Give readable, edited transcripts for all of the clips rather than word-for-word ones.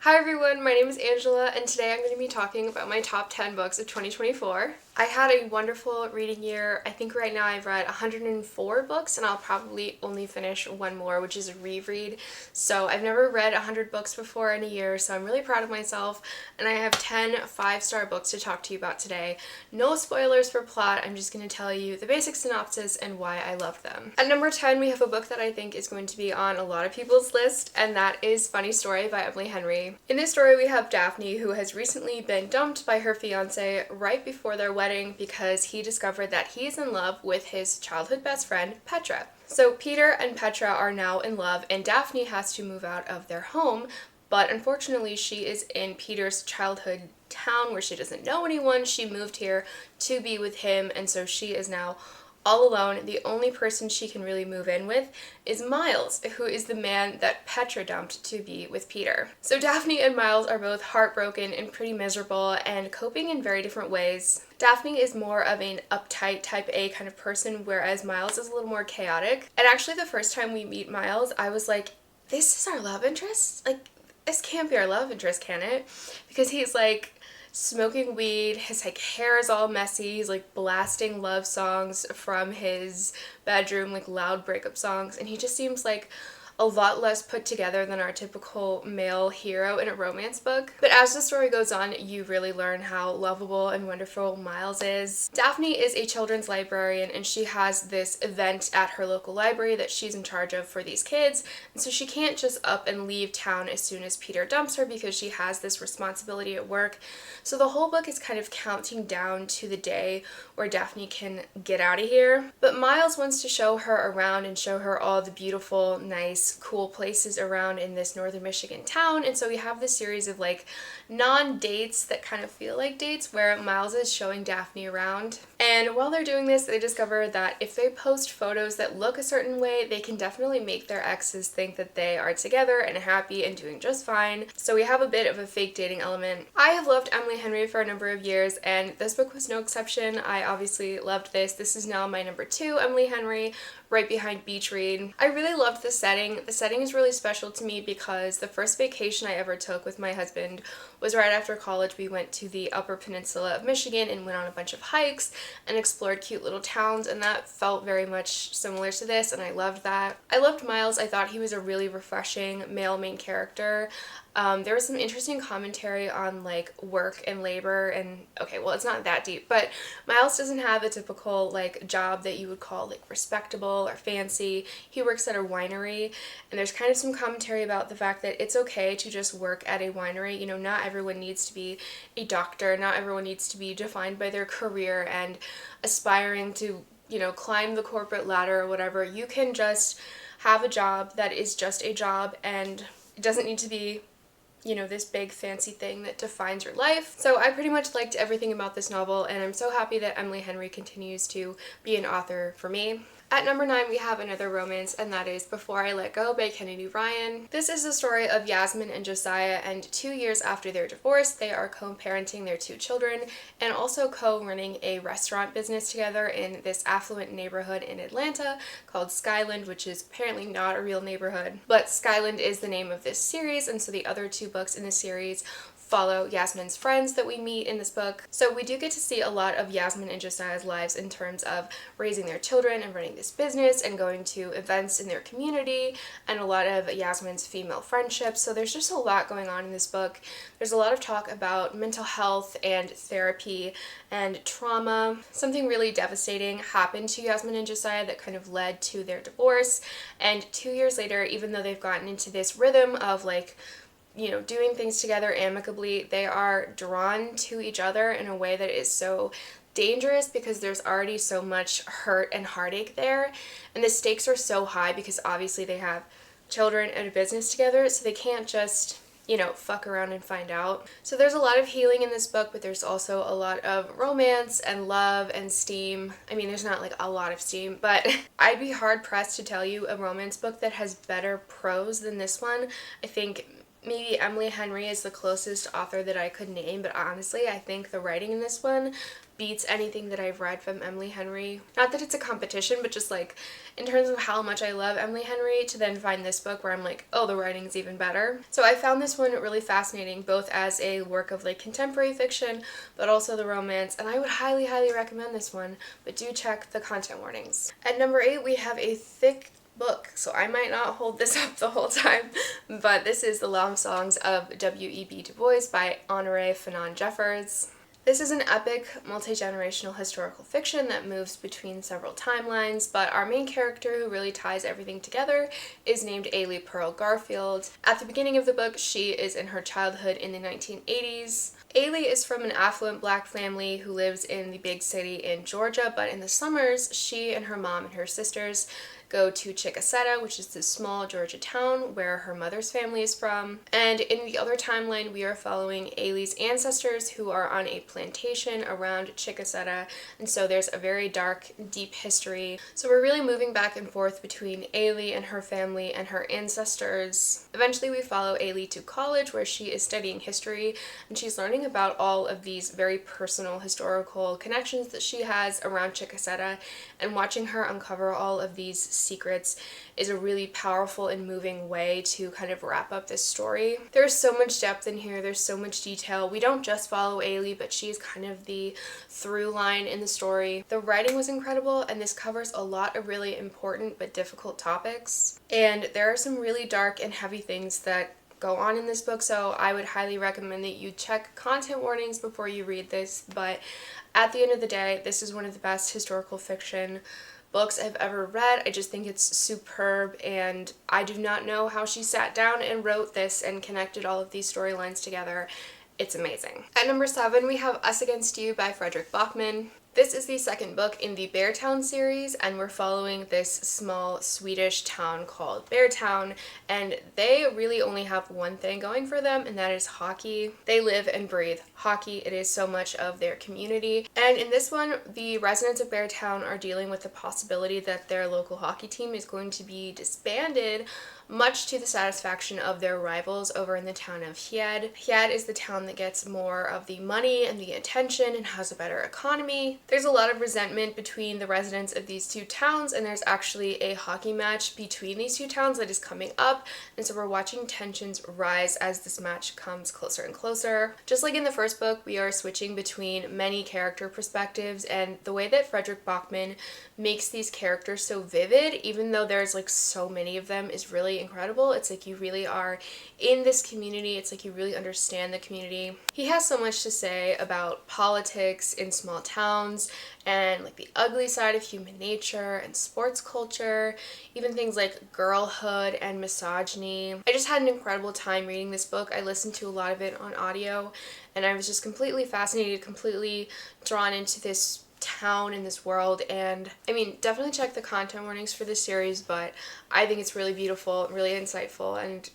Hi everyone, my name is Angela and today I'm going to be talking about my top 10 books of 2024. I had a wonderful reading year. I think right now I've read 104 books and I'll probably only finish one more, which is a reread. So I've never read 100 books before in a year, so I'm really proud of myself, and I have 10 5-star books to talk to you about today. No spoilers for plot, I'm just going to tell you the basic synopsis and why I loved them. At number 10 we have a book that I think is going to be on a lot of people's list, and that is Funny Story by Emily Henry. In this story we have Daphne, who has recently been dumped by her fiance right before their wedding because he discovered that he is in love with his childhood best friend Petra. So Peter and Petra are now in love and Daphne has to move out of their home, but unfortunately she is in Peter's childhood town where she doesn't know anyone. She moved here to be with him, and so she is now all alone. The only person she can really move in with is Miles, who is the man that Petra dumped to be with Peter. So Daphne and Miles are both heartbroken and pretty miserable and coping in very different ways. Daphne is more of an uptight type A kind of person, whereas Miles is a little more chaotic. And actually the first time we meet Miles, I was like, this is our love interest? Like, this can't be our love interest, can it? Because he's like smoking weed, his hair is all messy, he's like blasting love songs from his bedroom, like loud breakup songs, and he just seems like a lot less put together than our typical male hero in a romance book. But as the story goes on, you really learn how lovable and wonderful Miles is. Daphne is a children's librarian and she has this event at her local library that she's in charge of for these kids, and so she can't just up and leave town as soon as Peter dumps her because she has this responsibility at work. So the whole book is kind of counting down to the day where Daphne can get out of here. But Miles wants to show her around and show her all the beautiful, nice, cool places around in this northern Michigan town, and so we have this series of like non-dates that kind of feel like dates where Miles is showing Daphne around. And while they're doing this, they discover that if they post photos that look a certain way, they can definitely make their exes think that they are together and happy and doing just fine. So we have a bit of a fake dating element. I have loved Emily Henry for a number of years and this book was no exception. I obviously loved this. This is now my number 2 Emily Henry, right behind Beach Read. I really loved the setting. The setting is really special to me because the first vacation I ever took with my husband was right after college. We went to the Upper Peninsula of Michigan and went on a bunch of hikes and explored cute little towns, and that felt very much similar to this, and I loved that. I loved Miles. I thought he was a really refreshing male main character. There was some interesting commentary on like work and labor, and okay, well, it's not that deep, but Miles doesn't have a typical like job that you would call like respectable or fancy. He works at a winery, and there's kind of some commentary about the fact that it's okay to just work at a winery. You know, not everyone needs to be a doctor, not everyone needs to be defined by their career and aspiring to, you know, climb the corporate ladder or whatever. You can just have a job that is just a job, and it doesn't need to be, you know, this big fancy thing that defines your life. So I pretty much liked everything about this novel, and I'm so happy that Emily Henry continues to be an author for me. At number 9 we have another romance, and that is Before I Let Go by Kennedy Ryan. This is the story of Yasmin and Josiah, and 2 years after their divorce they are co-parenting their 2 children and also co-running a restaurant business together in this affluent neighborhood in Atlanta called Skyland, which is apparently not a real neighborhood, but Skyland is the name of this series, and so the other 2 books in the series follow Yasmin's friends that we meet in this book. So we do get to see a lot of Yasmin and Josiah's lives in terms of raising their children and running this business and going to events in their community, and a lot of Yasmin's female friendships. So there's just a lot going on in this book. There's a lot of talk about mental health and therapy and trauma. Something really devastating happened to Yasmin and Josiah that kind of led to their divorce, and 2 years later, even though they've gotten into this rhythm of like, you know, doing things together amicably, they are drawn to each other in a way that is so dangerous because there's already so much hurt and heartache there, and the stakes are so high because obviously they have children and a business together, so they can't just, you know, fuck around and find out. So there's a lot of healing in this book, but there's also a lot of romance and love and steam. I mean, there's not like a lot of steam, but I'd be hard pressed to tell you a romance book that has better prose than this one. I think maybe Emily Henry is the closest author that I could name, but honestly, I think the writing in this one beats anything that I've read from Emily Henry. Not that it's a competition, but just like in terms of how much I love Emily Henry, to then find this book where I'm like, oh, the writing's even better. So I found this one really fascinating, both as a work of like contemporary fiction, but also the romance, and I would highly, highly recommend this one, but do check the content warnings. At number 8, we have a thick book, so I might not hold this up the whole time, but this is The Long Songs of W.E.B. Du Bois by Honoré Fanon Jeffers. This is an epic, multi-generational historical fiction that moves between several timelines, but our main character, who really ties everything together, is named Ailey Pearl Garfield. At the beginning of the book, she is in her childhood in the 1980s. Ailey is from an affluent Black family who lives in the big city in Georgia, but in the summers, she and her mom and her sisters go to Chickasetta, which is this small Georgia town where her mother's family is from. And in the other timeline, we are following Ailey's ancestors who are on a plantation around Chickasetta, and so there's a very dark, deep history. So we're really moving back and forth between Ailey and her family and her ancestors. Eventually we follow Ailey to college, where she is studying history, and she's learning about all of these very personal historical connections that she has around Chickasetta, and watching her uncover all of these secrets is a really powerful and moving way to kind of wrap up this story. There's so much depth in here, there's so much detail. We don't just follow Ailey, but she's kind of the through line in the story. The writing was incredible, and this covers a lot of really important but difficult topics. And there are some really dark and heavy things that go on in this book, so I would highly recommend that you check content warnings before you read this. But at the end of the day, this is one of the best historical fiction books I've ever read. I just think it's superb, and I do not know how she sat down and wrote this and connected all of these storylines together. It's amazing. At number 7, we have Us Against You by Fredrik Backman. This is the second book in the Beartown series, and we're following this small Swedish town called Beartown, and they really only have one thing going for them, and that is hockey. They live and breathe hockey. It is so much of their community. And in this one, the residents of Beartown are dealing with the possibility that their local hockey team is going to be disbanded, much to the satisfaction of their rivals over in the town of Hjed. Hjed is the town that gets more of the money and the attention and has a better economy. There's a lot of resentment between the residents of these two towns, and there's actually a hockey match between these two towns that is coming up, and so we're watching tensions rise as this match comes closer and closer. Just like in the first book, we are switching between many character perspectives, and the way that Fredrik Backman makes these characters so vivid, even though there's like so many of them, is really incredible. It's like you really are in this community. It's like you really understand the community. He has so much to say about politics in small towns, and like the ugly side of human nature and sports culture, even things like girlhood and misogyny. I just had an incredible time reading this book. I listened to a lot of it on audio, and I was just completely fascinated, completely drawn into this town in this world. And I mean, definitely check the content warnings for this series, but I think it's really beautiful, really insightful, and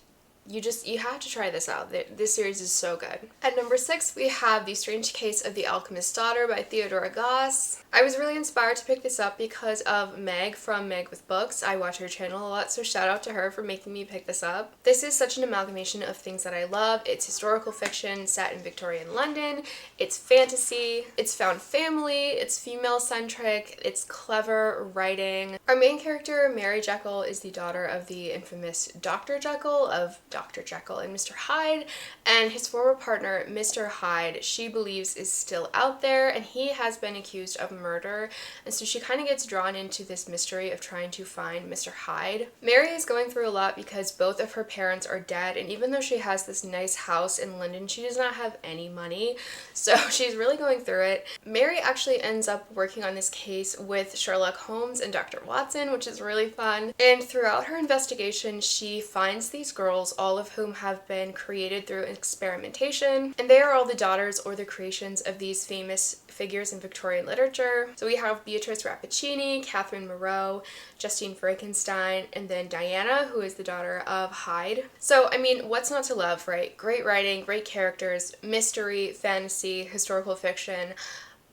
you have to try this out. This series is so good. At number 6, we have The Strange Case of the Alchemist Daughter by Theodora Goss. I was really inspired to pick this up because of Meg from Meg with Books. I watch her channel a lot, so shout out to her for making me pick this up. This is such an amalgamation of things that I love. It's historical fiction set in Victorian London, it's fantasy, it's found family, it's female-centric, it's clever writing. Our main character, Mary Jekyll, is the daughter of the infamous Dr. Jekyll of Dr. Jekyll and Mr. Hyde, and his former partner, Mr. Hyde, she believes is still out there, and he has been accused of murder, and so she kind of gets drawn into this mystery of trying to find Mr. Hyde. Mary is going through a lot because both of her parents are dead, and even though she has this nice house in London, she does not have any money, so she's really going through it. Mary actually ends up working on this case with Sherlock Holmes and Dr. Watson, which is really fun, and throughout her investigation, she finds these girls, all of whom have been created through experimentation, and they are all the daughters or the creations of these famous figures in Victorian literature. So we have Beatrice Rappaccini, Catherine Moreau, Justine Frankenstein, and then Diana, who is the daughter of Hyde. So, I mean, what's not to love, right? Great writing, great characters, mystery, fantasy, historical fiction.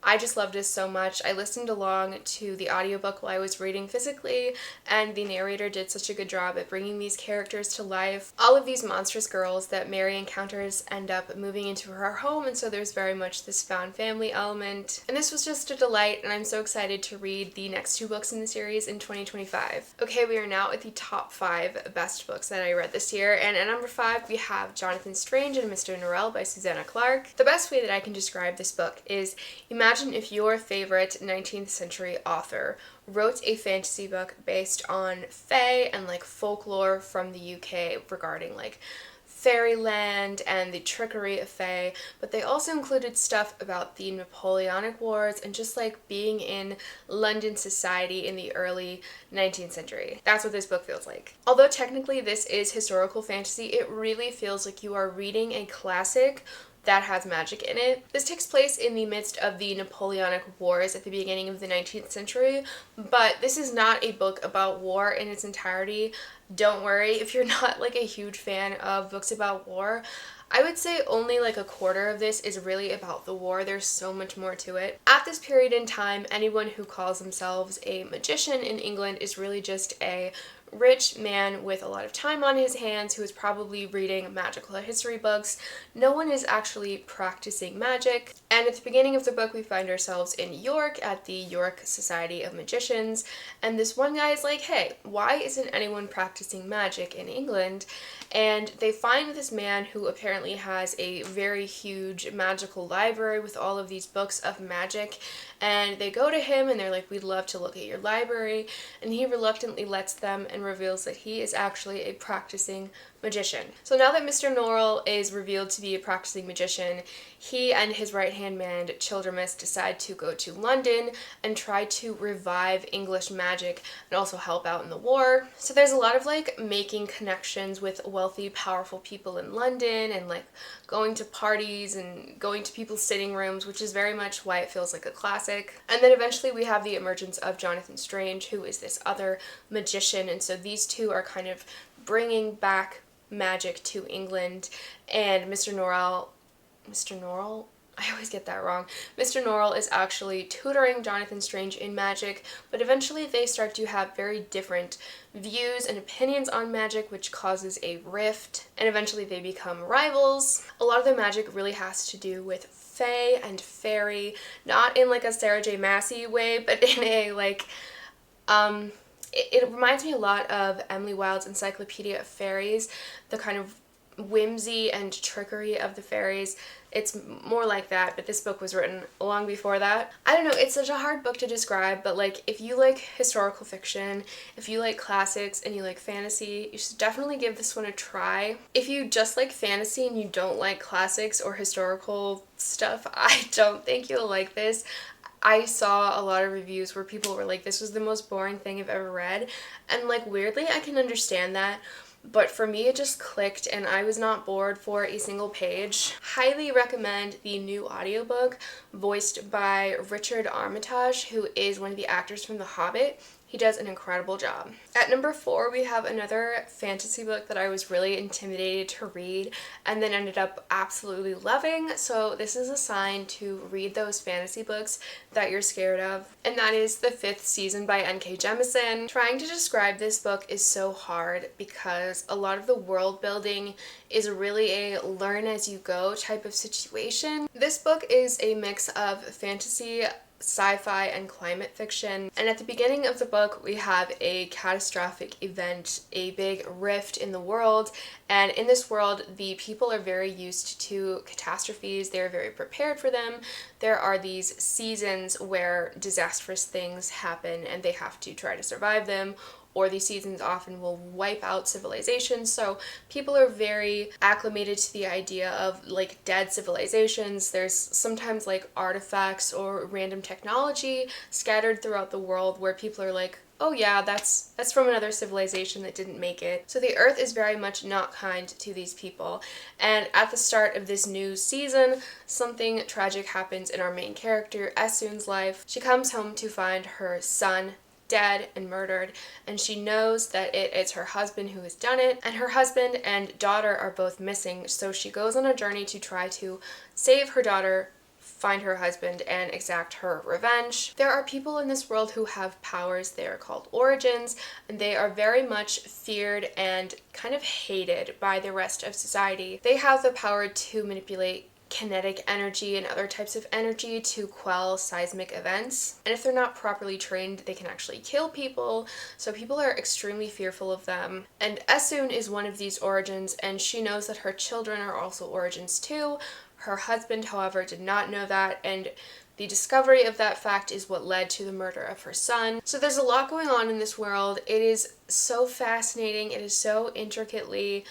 I just loved it so much. I listened along to the audiobook while I was reading physically, and the narrator did such a good job at bringing these characters to life. All of these monstrous girls that Mary encounters end up moving into her home, and so there's very much this found family element. And this was just a delight, and I'm so excited to read the next 2 books in the series in 2025. Okay, we are now at the top 5 best books that I read this year, and at number 5 we have Jonathan Strange and Mr. Nurel by Susanna Clarke. The best way that I can describe this book is, imagine if your favorite 19th century author wrote a fantasy book based on fae and like folklore from the UK regarding like fairyland and the trickery of fae, but they also included stuff about the Napoleonic Wars and just like being in London society in the early 19th century. That's what this book feels like. Although technically this is historical fantasy, it really feels like you are reading a classic that has magic in it. This takes place in the midst of the Napoleonic Wars at the beginning of the 19th century, but this is not a book about war in its entirety. Don't worry if you're not like a huge fan of books about war. I would say only like a quarter of this is really about the war. There's so much more to it. At this period in time, anyone who calls themselves a magician in England is really just a rich man with a lot of time on his hands who is probably reading magical history books. No one is actually practicing magic. And at the beginning of the book, we find ourselves in York at the York Society of Magicians. And this one guy is like, hey, why isn't anyone practicing magic in England? And they find this man who apparently has a very huge magical library with all of these books of magic. And they go to him and they're like, we'd love to look at your library. And he reluctantly lets them and reveals that he is actually a practicing magician. So now that Mr. Nurel is revealed to be a practicing magician, he and his right-hand man, Childermus, decide to go to London and try to revive English magic and also help out in the war. So there's a lot of like making connections with wealthy, powerful people in London and like going to parties and going to people's sitting rooms, which is very much why it feels like a classic. And then eventually we have the emergence of Jonathan Strange, who is this other magician, and so these two are kind of bringing back magic to England. And Mr. Nurel, I always get that wrong. Mr. Nurel is actually tutoring Jonathan Strange in magic, but eventually they start to have very different views and opinions on magic, which causes a rift, and eventually they become rivals. A lot of the magic really has to do with fae and fairy, not in like a Sarah J. Maasai way, but in a like, it reminds me a lot of Emily Wilde's Encyclopedia of Fairies, the kind of whimsy and trickery of the fairies. It's more like that, but this book was written long before that. I don't know, it's such a hard book to describe, but like if you like historical fiction, if you like classics and you like fantasy, you should definitely give this one a try. If you just like fantasy and you don't like classics or historical stuff, I don't think you'll like this. I saw a lot of reviews where people were like, this was the most boring thing I've ever read, and like weirdly I can understand that, but for me it just clicked and I was not bored for a single page. Highly recommend the new audiobook voiced by Richard Armitage, who is one of the actors from The Hobbit. He does an incredible job. At number 4, we have another fantasy book that I was really intimidated to read and then ended up absolutely loving. So this is a sign to read those fantasy books that you're scared of. And that is The Fifth Season by N.K. Jemisin. Trying to describe this book is so hard because a lot of the world building is really a learn as you go type of situation. This book is a mix of fantasy, sci-fi, and climate fiction. And at the beginning of the book we have a catastrophic event, a big rift in the world, and in this world the people are very used to catastrophes. They're very prepared for them. There are these seasons where disastrous things happen and they have to try to survive them, or these seasons often will wipe out civilizations. So people are very acclimated to the idea of like dead civilizations. There's sometimes like artifacts or random technology scattered throughout the world where people are like, oh yeah, that's from another civilization that didn't make it. So the earth is very much not kind to these people. And at the start of this new season, something tragic happens in our main character, Essun's life. She comes home to find her son dead and murdered, and she knows that it is her husband who has done it, and her husband and daughter are both missing, so she goes on a journey to try to save her daughter find her husband and exact her revenge. There are people in this world who have powers. They are called origins, and they are very much feared and kind of hated by the rest of society. They have the power to manipulate kinetic energy and other types of energy to quell seismic events. And if they're not properly trained, they can actually kill people. So people are extremely fearful of them. And Esun is one of these origins, and she knows that her children are also origins too. Her husband, however, did not know that, and the discovery of that fact is what led to the murder of her son. So there's a lot going on in this world. It is so fascinating. It is so intricately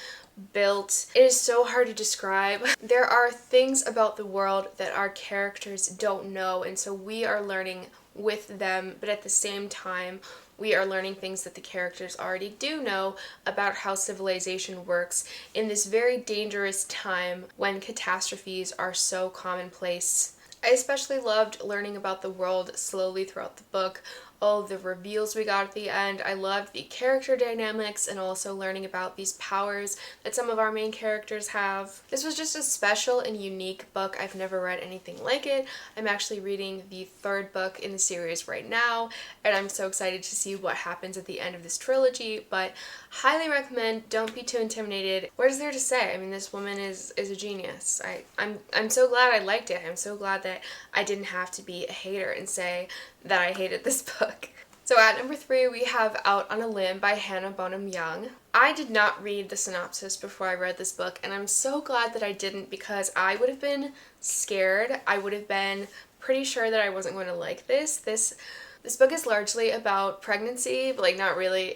built. It is so hard to describe. There are things about the world that our characters don't know, and so we are learning with them, but at the same time, we are learning things that the characters already do know about how civilization works in this very dangerous time when catastrophes are so commonplace. I especially loved learning about the world slowly throughout the book. All of the reveals we got at the end. I loved the character dynamics and also learning about these powers that some of our main characters have. This was just a special and unique book. I've never read anything like it. I'm actually reading the third book in the series right now, and I'm so excited to see what happens at the end of this trilogy, but highly recommend. Don't be too intimidated. What is there to say? I mean, this woman is a genius. I'm so glad I liked it. I'm so glad that I didn't have to be a hater and say that I hated this book. So at number 3, we have Out on a Limb by Hannah Bonham Young. I did not read the synopsis before I read this book, and I'm so glad that I didn't, because I would have been scared. I would have been pretty sure that I wasn't going to like this. This book is largely about pregnancy, but like not really.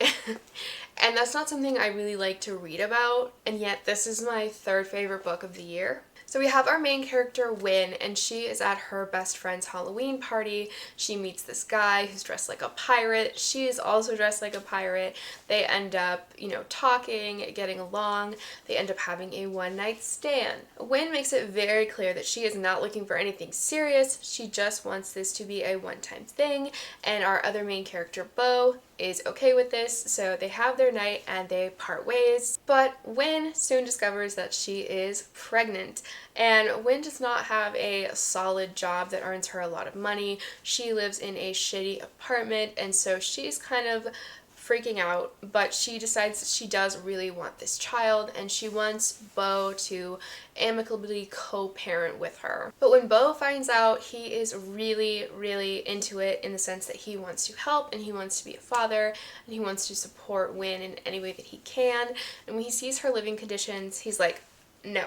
And that's not something I really like to read about, and yet this is my third favorite book of the year. So we have our main character, Win, and she is at her best friend's Halloween party. She meets this guy who's dressed like a pirate. She is also dressed like a pirate. They end up, talking, getting along. They end up having a one-night stand. Win makes it very clear that she is not looking for anything serious. She just wants this to be a one-time thing, and our other main character, Beau, is okay with this, so they have their night and they part ways. But Win soon discovers that she is pregnant, and Win does not have a solid job that earns her a lot of money. She lives in a shitty apartment, and so she's kind of freaking out, but she decides that she does really want this child, and she wants Beau to amicably co-parent with her. But when Beau finds out, he is really, really into it, in the sense that he wants to help and he wants to be a father and he wants to support Win in any way that he can. And when he sees her living conditions, he's like, no,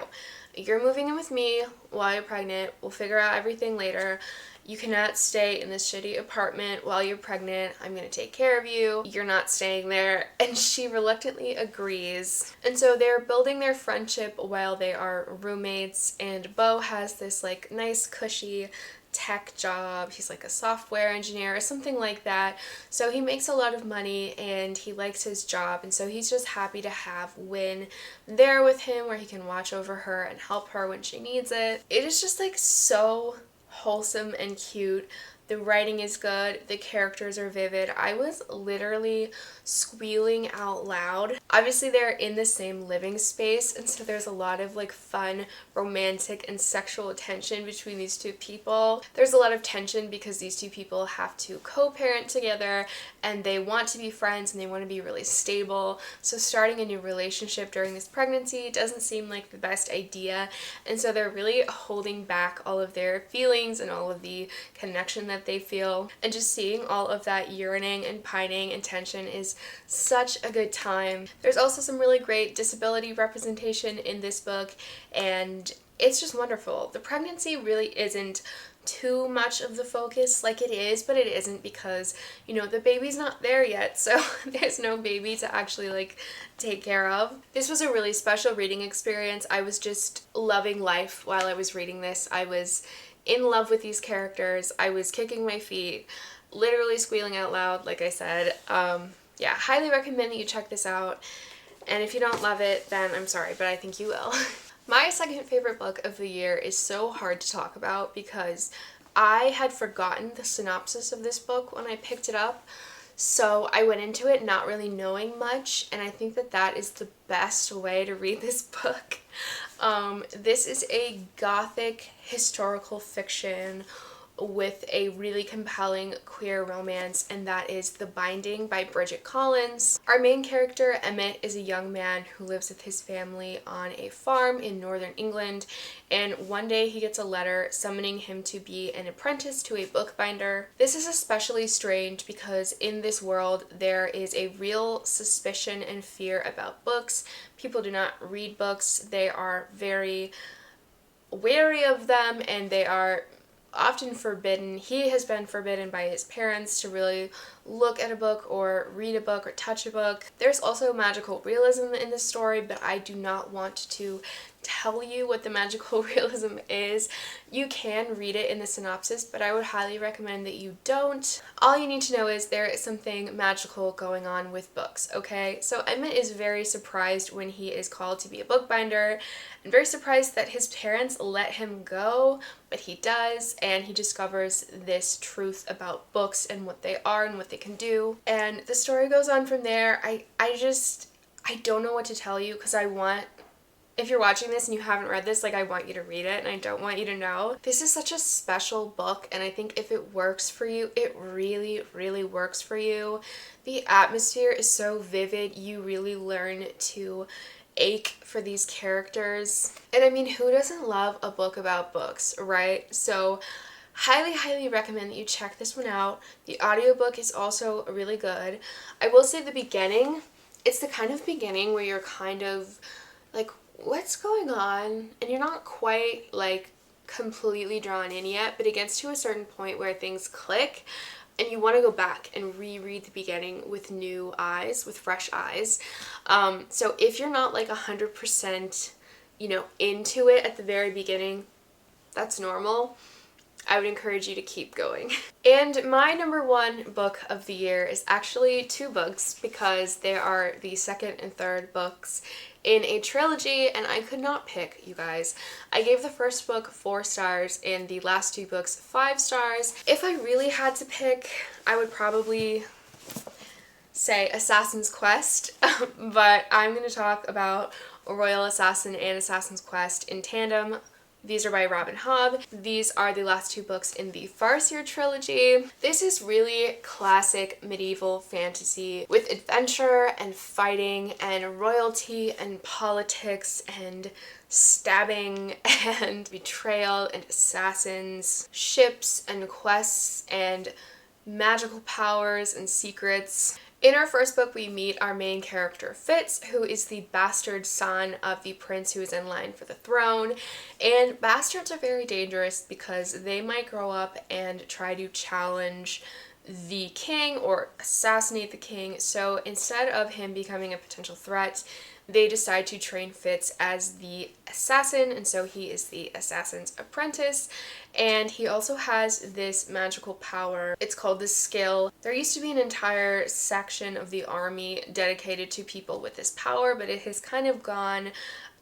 you're moving in with me while you're pregnant. We'll figure out everything later. You cannot stay in this shitty apartment while you're pregnant. I'm gonna take care of you. You're not staying there. And she reluctantly agrees. And so they're building their friendship while they are roommates, and Beau has this like nice cushy tech job. He's like a software engineer or something like that. So he makes a lot of money and he likes his job, and so he's just happy to have Win there with him, where he can watch over her and help her when she needs it. It is just like so wholesome and cute. The writing is good, the characters are vivid. I was literally squealing out loud. Obviously they're in the same living space, and so there's a lot of like fun, romantic, and sexual tension between these two people. There's a lot of tension because these two people have to co-parent together, and they want to be friends and they want to be really stable. So starting a new relationship during this pregnancy doesn't seem like the best idea, and so they're really holding back all of their feelings and all of the connection that they feel. And just seeing all of that yearning and pining and tension is such a good time. There's also some really great disability representation in this book, and it's just wonderful. The pregnancy really isn't too much of the focus, like it is, but it isn't, because the baby's not there yet, so there's no baby to actually like take care of. This was a really special reading experience. I was just loving life while I was reading this. I was in love with these characters. I was kicking my feet, literally squealing out loud, like I said. Yeah, highly recommend that you check this out, and if you don't love it, then I'm sorry, but I think you will. My second favorite book of the year is so hard to talk about because I had forgotten the synopsis of this book when I picked it up. So I went into it not really knowing much, and I think that that is the best way to read this book. This is a gothic historical fiction with a really compelling queer romance, and that is The Binding by Bridget Collins. Our main character, Emmett, is a young man who lives with his family on a farm in northern England, and one day he gets a letter summoning him to be an apprentice to a bookbinder. This is especially strange because in this world there is a real suspicion and fear about books. People do not read books. They are very wary of them, and they are often forbidden. He has been forbidden by his parents to really look at a book or read a book or touch a book. There's also magical realism in this story, but I do not want to tell you what the magical realism is. You can read it in the synopsis, but I would highly recommend that you don't. All you need to know is there is something magical going on with books, okay? So Emmett is very surprised when he is called to be a bookbinder, and very surprised that his parents let him go, but he does, and he discovers this truth about books and what they are and what they can do. And the story goes on from there. I don't know what to tell you, because if you're watching this and you haven't read this, like, I want you to read it, and I don't want you to know. This is such a special book, and I think if it works for you, it really, really works for you. The atmosphere is so vivid. You really learn to ache for these characters. And I mean, who doesn't love a book about books, right? So highly, highly recommend that you check this one out. The audiobook is also really good. I will say the beginning, it's the kind of beginning where you're kind of like, what's going on? And you're not quite like completely drawn in yet, but it gets to a certain point where things click and you want to go back and reread the beginning with new eyes, with fresh eyes. So if you're not like 100%, into it at the very beginning, that's normal. I would encourage you to keep going. And my number one book of the year is actually two books, because they are the second and third books in a trilogy, and I could not pick, you guys. I gave the first book 4 stars and the last 2 books 5 stars. If I really had to pick, I would probably say Assassin's Quest, but I'm going to talk about Royal Assassin and Assassin's Quest in tandem. These are by Robin Hobb. These are the last 2 books in the Farseer trilogy. This is really classic medieval fantasy with adventure and fighting and royalty and politics and stabbing and betrayal and assassins, ships and quests and magical powers and secrets. In our first book, we meet our main character, Fitz, who is the bastard son of the prince who is in line for the throne. And bastards are very dangerous because they might grow up and try to challenge the king or assassinate the king. So instead of him becoming a potential threat, they decide to train Fitz as the assassin, and so he is the assassin's apprentice. And he also has this magical power. It's called the skill. There used to be an entire section of the army dedicated to people with this power, but it has kind of gone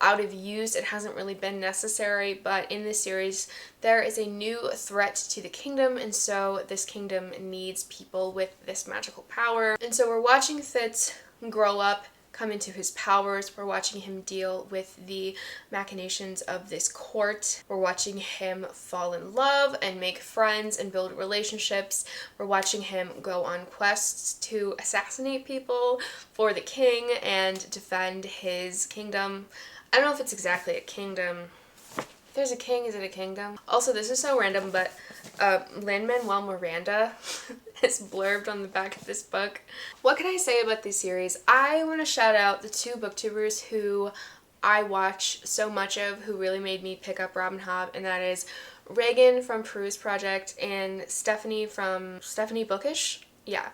out of use. It hasn't really been necessary, but in this series there is a new threat to the kingdom, and so this kingdom needs people with this magical power. And so we're watching Fitz grow up, come into his powers. We're watching him deal with the machinations of this court. We're watching him fall in love and make friends and build relationships. We're watching him go on quests to assassinate people for the king and defend his kingdom. I don't know if it's exactly a kingdom. If there's a king, is it a kingdom? Also, this is so random, but Lin-Manuel Miranda is blurbed on the back of this book. What can I say about this series? I want to shout out the 2 booktubers who I watch so much of, who really made me pick up Robin Hobb, and that is Reagan from Peruse Project and Stephanie from Stephanie Bookish. Yeah.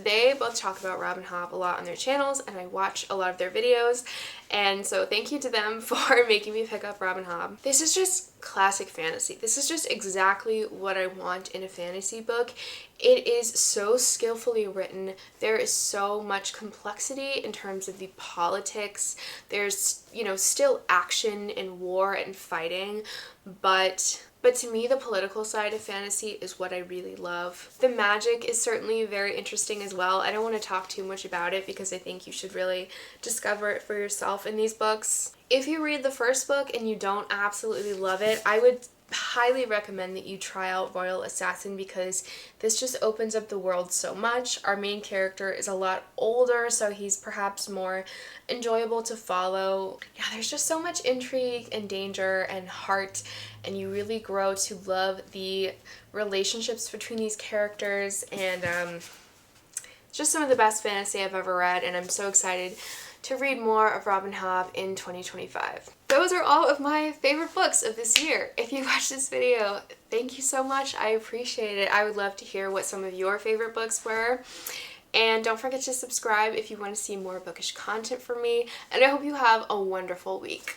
They both talk about Robin Hobb a lot on their channels, and I watch a lot of their videos, and so thank you to them for making me pick up Robin Hobb. This is just classic fantasy. This is just exactly what I want in a fantasy book. It is so skillfully written. There is so much complexity in terms of the politics. There's, still action and war and fighting, but to me, the political side of fantasy is what I really love. The magic is certainly very very interesting as well. I don't want to talk too much about it because I think you should really discover it for yourself in these books. If you read the first book and you don't absolutely love it, I would highly recommend that you try out Royal Assassin because this just opens up the world so much. Our main character is a lot older, so he's perhaps more enjoyable to follow. Yeah, there's just so much intrigue and danger and heart, and you really grow to love the relationships between these characters, and it's just some of the best fantasy I've ever read, and I'm so excited to read more of Robin Hobb in 2025. Those are all of my favorite books of this year. If you watched this video, thank you so much. I appreciate it. I would love to hear what some of your favorite books were. And don't forget to subscribe if you want to see more bookish content from me. And I hope you have a wonderful week.